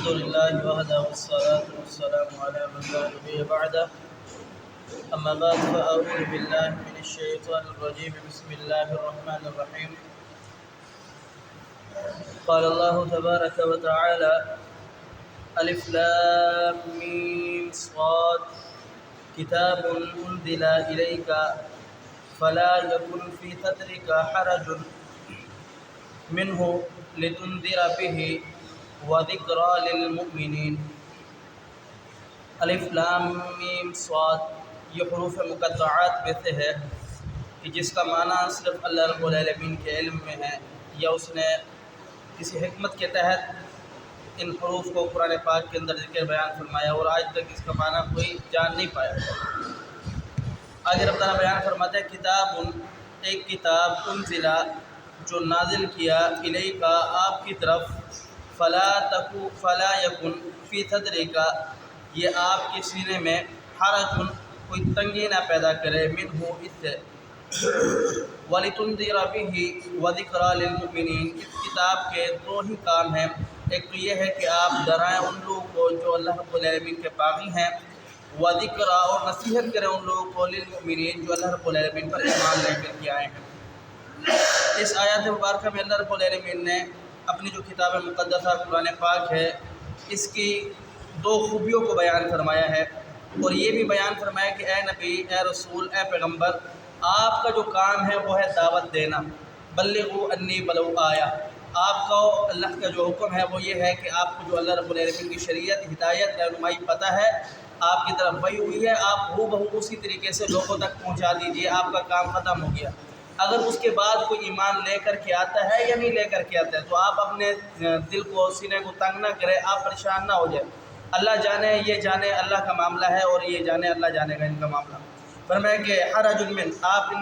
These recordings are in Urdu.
لله وحده والصلاة والسلام على من لا نبي بعده. أما بعد فأعوذ بالله من الشيطان الرجيم. بسم الله الرحمن الرحيم. قال الله تبارك وتعالى: ألف لام ميم صاد كتاب أنزل إليك فلا يكن في صدرك حرج منه لتنذر به وذكرى للمؤمنین. الف لام میم صاد یہ حروف مقطعات میں سے ہے کہ جس کا معنی صرف اللہ رب العالمین کے علم میں ہے، یا اس نے کسی حکمت کے تحت ان حروف کو قرآن پاک کے اندر ذکر بیان فرمایا، اور آج تک اس کا معنی کوئی جان نہیں پایا. آگے رب تعالیٰ بیان فرماتا ہے: کتاب، ایک کتاب، انزلہ جو نازل کیا، الیکا آپ کی طرف، فلا یکن فی صدرک یہ آپ کے سینے میں، حرج کوئی تنگی نہ پیدا کرے، منہ اس سے، ولتنذر بہ وذکریٰ للمؤمنین. اس کتاب کے دو ہی کام ہیں، ایک تو یہ ہے کہ آپ ڈرائیں ان لوگوں کو جو اللہ رب العالمین کے باغی ہیں، وذکریٰ اور نصیحت کریں ان لوگوں کو، للمؤمنین جو اللہ رب العالمین پر ایمان لے کر کے آئے ہیں. اس آیات مبارکہ میں اللہ رب العالمین نے اپنی جو کتاب مقدسہ قرآن پاک ہے، اس کی دو خوبیوں کو بیان فرمایا ہے، اور یہ بھی بیان فرمایا کہ اے نبی، اے رسول، اے پیغمبر، آپ کا جو کام ہے وہ ہے دعوت دینا. بلغوا انی ولو آیہ. آپ کا اللہ کا جو حکم ہے وہ یہ ہے کہ آپ کو جو اللہ رب العالمین کی شریعت، ہدایت، رہنمائی پتہ ہے، آپ کی طرف وحی ہوئی ہے، آپ ہو بہو اسی طریقے سے لوگوں تک پہنچا دیجیے. آپ کا کام ختم ہو گیا. اگر اس کے بعد کوئی ایمان لے کر کے آتا ہے یا نہیں لے کر کے آتا ہے تو آپ اپنے دل کو، سینے کو تنگ نہ کریں، آپ پریشان نہ ہو جائیں. اللہ جانے، یہ جانے اللہ کا معاملہ ہے، اور یہ جانے اللہ جانے گا ان کا معاملہ. فرمایا کہ حرج من، آپ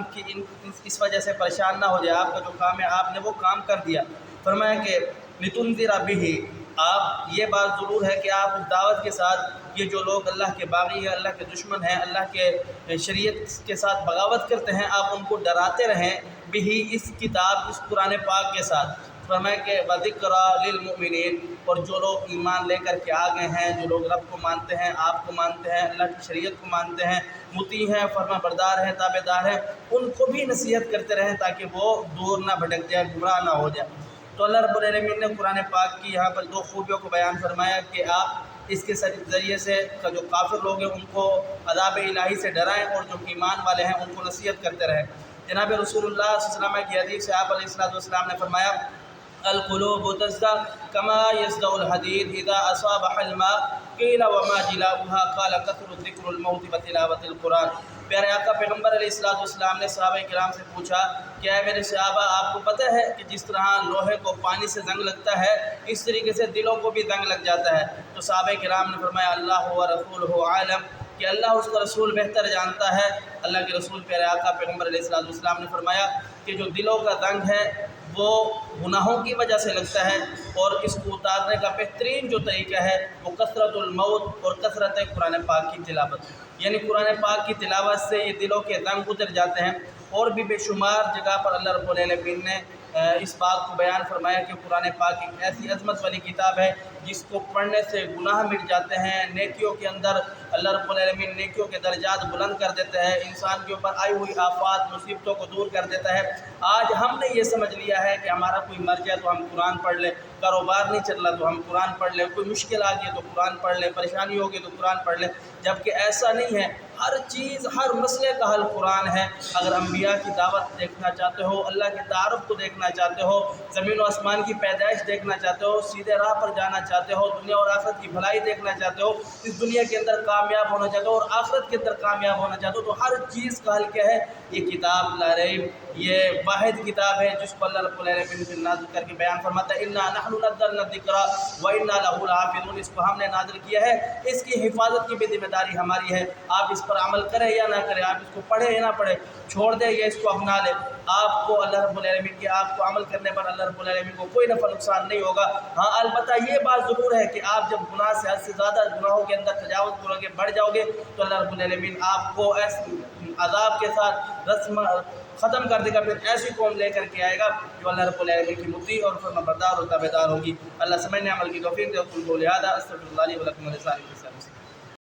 اس وجہ سے پریشان نہ ہو جائے. آپ کا جو کام ہے آپ نے وہ کام کر دیا. فرمایا کہ لتنذر بہ، آپ یہ بات ضرور ہے کہ آپ اس دعوت کے ساتھ، یہ جو لوگ اللہ کے باغی ہیں، اللہ کے دشمن ہیں، اللہ کے شریعت کے ساتھ بغاوت کرتے ہیں، آپ ان کو ڈراتے رہیں، بہ اس کتاب، اس قرآن پاک کے ساتھ. فرمایا کہ وذکریٰ للمؤمنین، اور جو لوگ ایمان لے کر کے آ گئے ہیں، جو لوگ رب کو مانتے ہیں، آپ کو مانتے ہیں، اللہ کی شریعت کو مانتے ہیں، مطیع ہیں، فرما بردار ہیں، تابع دار ہیں، ان کو بھی نصیحت کرتے رہیں تاکہ وہ دور نہ بھٹک جائے، گمراہ نہ ہو جائے. تو اللہ رب العالمین نے قرآن پاک کی یہاں پر دو خوبیوں کو بیان فرمایا کہ آپ اس کے ذریعے سے جو کافر لوگ ہیں ان کو عذاب الہی سے ڈرائیں، اور جو ایمان والے ہیں ان کو نصیحت کرتے رہیں. جناب رسول اللہ صلی اللہ علیہ وسلم کی حدیث سے آپ علیہ السلام نے فرمایا: القلوب تصدع كما يصدع الحديد اذا اصابها الماء قيل وما جلاؤها قال كثرة ذكر الموت وتلاوة القرآن. پیارے آقا پیغمبر علیہ السلام نے صحابہ کرام سے پوچھا کہ اے میرے صحابہ، آپ کو پتہ ہے کہ جس طرح لوہے کو پانی سے زنگ لگتا ہے، اس طریقے سے دلوں کو بھی زنگ لگ جاتا ہے. تو صحابہ کرام نے فرمایا: اللہ و رسولہ عالم، کہ اللہ اس کا رسول بہتر جانتا ہے. اللہ کے رسول پیارے آقا پیغمبر علیہ السلام نے فرمایا کہ جو دلوں کا زنگ ہے وہ گناہوں کی وجہ سے لگتا ہے، اور اس کو اتارنے کا بہترین جو طریقہ ہے وہ کثرت الموت اور کثرت قرآن پاک کی تلاوت. یعنی قرآن پاک کی تلاوت سے یہ دلوں کے زنگ اتر جاتے ہیں. اور بھی بے شمار جگہ پر اللہ رب العالمین نے اس بات کو بیان فرمایا کہ قرآن پاک ایک ایسی عظمت والی کتاب ہے جس کو پڑھنے سے گناہ مٹ جاتے ہیں، نیکیوں کے اندر اللہ رب العالمین نیکیوں کے درجات بلند کر دیتا ہے، انسان کے اوپر آئی ہوئی آفات، مصیبتوں کو دور کر دیتا ہے. آج ہم نے یہ سمجھ لیا ہے کہ ہمارا کوئی مر جائے تو ہم قرآن پڑھ لیں، کاروبار نہیں چل رہا تو ہم قرآن پڑھ لیں، کوئی مشکل آ گئی تو قرآن پڑھ لیں، پریشانی ہوگی تو قرآن پڑھ لیں. جبکہ ایسا نہیں ہے. ہر چیز، ہر مسئلے کا حل قرآن ہے. اگر انبیاء کی دعوت دیکھنا چاہتے ہو، اللہ کے تعارف کو دیکھنا چاہتے ہو، زمین و آسمان کی پیدائش دیکھنا چاہتے ہو، سیدھے راہ پر جانا چاہتے ہو، دنیا اور آخرت کی بھلائی دیکھنا چاہتے ہو، اس دنیا کے اندر کامیاب ہونا چاہتے ہو اور آخرت کے اندر کامیاب ہونا چاہتے ہو، تو ہر چیز کا حل کیا ہے؟ یہ کتاب لا ریب، یہ واحد کتاب ہے جس کو اللہ رب العالمین نے نازل کر کے بیان فرماتا ہے: انا نحن نزلنا الذکر وانا له لحافظون. اس کو ہم نے نازل کیا ہے، اس کی حفاظت کی بھی ذمہ داری ہماری ہے. آپ اس پر عمل کریں یا نہ کریں، آپ اس کو پڑھیں یا نہ پڑھیں، چھوڑ دیں یا اس کو اپنا لیں، آپ کو اللہ رب العالمین کے، آپ کو عمل کرنے پر اللہ رب العالمین کو کوئی نفع نقصان نہیں ہوگا. ہاں البتہ یہ بات ضرور ہے کہ آپ جب گناہ سے حد سے زیادہ گناہوں کے اندر تجاوز کرو گے، بڑھ جاؤ گے، تو اللہ رب العالمین آپ کو ایسے عذاب کے ساتھ ختم کر دے گا، پھر ایسی قوم لے کر کے آئے گا جو اللہ رب العالمین کی مطیع اور فرمانبردار اور تابعدار ہوگی۔ اللہ سمجھنے عمل کی توفیق دے، اور قول قولی ھذا استغفر اللہ لی و لکم ولسائر المسلمین۔